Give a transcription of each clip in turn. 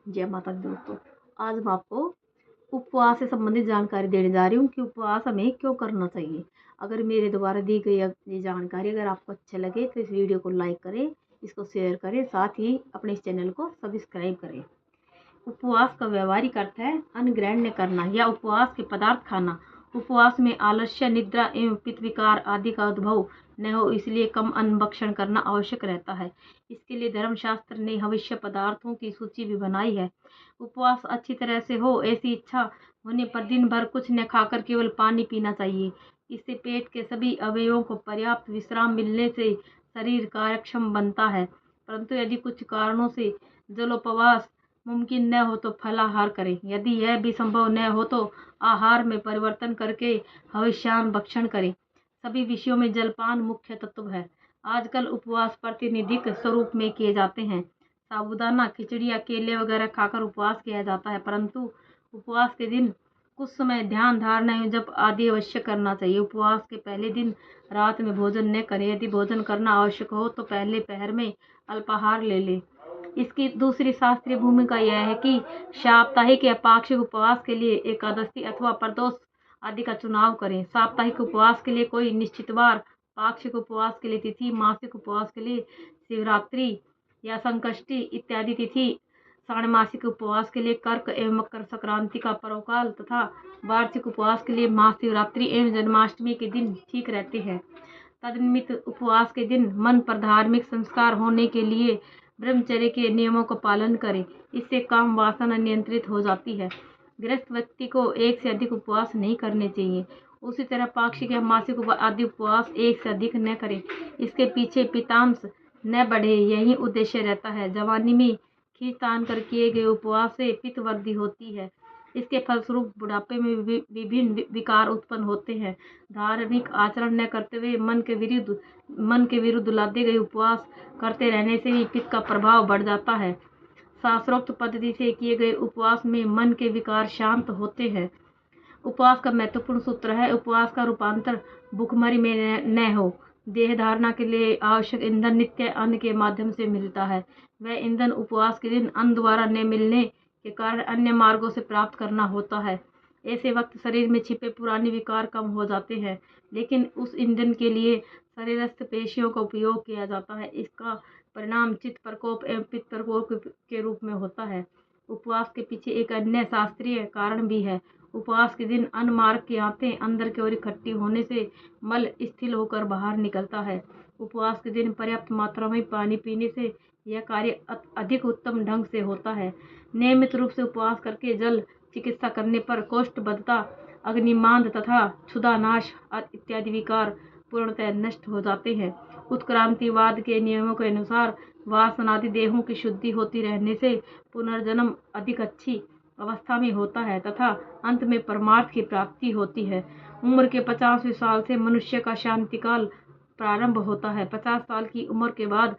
जय माता दी दोस्तों। आज मैं आपको उपवास से संबंधित जानकारी देने जा रही हूँ कि उपवास हमें क्यों करना चाहिए। अगर मेरे द्वारा दी गई ये जानकारी अगर आपको अच्छा लगे तो इस वीडियो को लाइक करें, इसको शेयर करें, साथ ही अपने इस चैनल को सब्सक्राइब करें। उपवास का व्यावहारिक अर्थ है अन्न ग्रहण न करना या उपवास के पदार्थ खाना। उपवास में आलस्य, निद्रा एवं पित्त विकार आदि का उद्भव न हो, इसलिए कम अन्न भक्षण करना आवश्यक रहता है। इसके लिए धर्मशास्त्र ने हविष्य पदार्थों की सूची भी बनाई है। उपवास अच्छी तरह से हो, ऐसी इच्छा होने पर दिन भर कुछ न खाकर केवल पानी पीना चाहिए। इससे पेट के सभी अवयवों को पर्याप्त विश्राम मिलने से शरीर कार्यक्षम बनता है। परंतु यदि कुछ कारणों से जलोपवास मुमकिन न हो तो फलाहार करें। यदि यह भी संभव न हो तो आहार में परिवर्तन करके हविष्यान्न भक्षण करें। सभी विषयों में जलपान मुख्य तत्व है। आजकल उपवास प्रातिनिधिक स्वरूप में किए जाते हैं। साबूदाना, खिचड़ी या केले वगैरह खाकर उपवास किया जाता है, परंतु उपवास के दिन कुछ समय ध्यान धारणा एवं जप आदि अवश्य करना चाहिए। उपवास के पहले दिन रात में भोजन न करें। यदि भोजन करना आवश्यक हो तो पहले पहर में अल्पाहार ले लें। इसकी दूसरी शास्त्रीय भूमिका यह है कि साप्ताहिक या पाक्षिक उपवास के लिए एकादशी अथवा प्रदोष आदि का चुनाव करें। साप्ताहिक उपवास के लिए कोई निश्चित वार, पाक्षिक उपवास के लिए तिथि, मासिक उपवास के लिए शिवरात्रि या संकष्टी इत्यादि तिथि, षाण्मासिक उपवास के लिए कर्क एवं मकर संक्रांति का पर्वकाल तथा वार्षिक उपवास के लिए महाशिवरात्रि एवं जन्माष्टमी के दिन ठीक रहते हैं। तदनिमित्त उपवास के दिन मन पर धार्मिक संस्कार होने के लिए ब्रह्मचर्य के नियमों का पालन करें। इससे काम वासना नियंत्रित हो जाती है। गृहस्थ व्यक्ति को एक से अधिक उपवास नहीं करने चाहिए। उसी तरह पाक्षिक या मासिक आदि उपवास एक से अधिक न करें। इसके पीछे पित्तांश न बढ़े, यही उद्देश्य रहता है। जवानी में खींचतान कर किए गए उपवास से पित्त वृद्धि होती है। इसके फलस्वरूप बुढ़ापे में विभिन्न विकार उत्पन्न होते हैं। धार्मिक आचरण न करते हुए मन के विरुद्ध लादे गए उपवास करते रहने से भी पित्त का प्रभाव बढ़ जाता है। शास्त्रोक्त पद्धति से किए गए उपवास में मन के विकार शांत होते हैं। उपवास का महत्वपूर्ण सूत्र है, उपवास का रूपांतर भूखमरी में न हो। देह धारणा के लिए आवश्यक ईंधन नित्य अन्न के माध्यम से मिलता है। वह ईंधन उपवास के दिन अन्न द्वारा न मिलने के कारण अन्य मार्गों से प्राप्त करना होता है। ऐसे वक्त शरीर में छिपे पुराने विकार कम हो जाते हैं, लेकिन उस ईंधन के लिए शरीरस्थ पेशियों का उपयोग किया जाता है। इसका परिणाम चित्त प्रकोप एवं पित्त प्रकोप के रूप में होता है। उपवास के पीछे एक अन्य शास्त्रीय कारण भी है। उपवास के दिन अन्न मार्ग की आंतें अंदर की ओर इकट्ठी होने से मल स्थिर होकर बाहर निकलता है। उपवास के दिन पर्याप्त मात्रा में पानी पीने से यह कार्य अधिक उत्तम ढंग से होता है। नियमित रूप से उपवास करके जल चिकित्सा करने पर कोष्ठबद्धता, अग्निमांद तथा क्षुधानाश इत्यादि विकार पूर्णतः नष्ट हो जाते हैं। उत्क्रांतिवाद के नियमों के अनुसार वासनादि देहों की शुद्धि होती रहने से पुनर्जन्म अधिक अच्छी अवस्था में होता है तथा अंत में परमार्थ की प्राप्ति होती है। उम्र के 50वें साल से मनुष्य का शांति काल प्रारंभ होता है। 50 साल की उम्र के बाद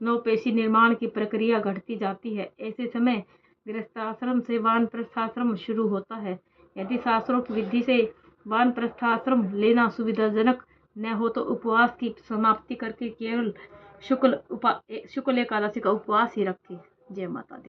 नवपेशी निर्माण की प्रक्रिया घटती जाती है। ऐसे समय गृहस्थाश्रम से वानप्रस्थाश्रम शुरू होता है। यदि शास्त्रोक्त विधि से वानप्रस्थाश्रम लेना सुविधाजनक न हो तो उपवास की समाप्ति करके केवल शुक्ल एकादशी का उपवास ही रखें। जय माता दी।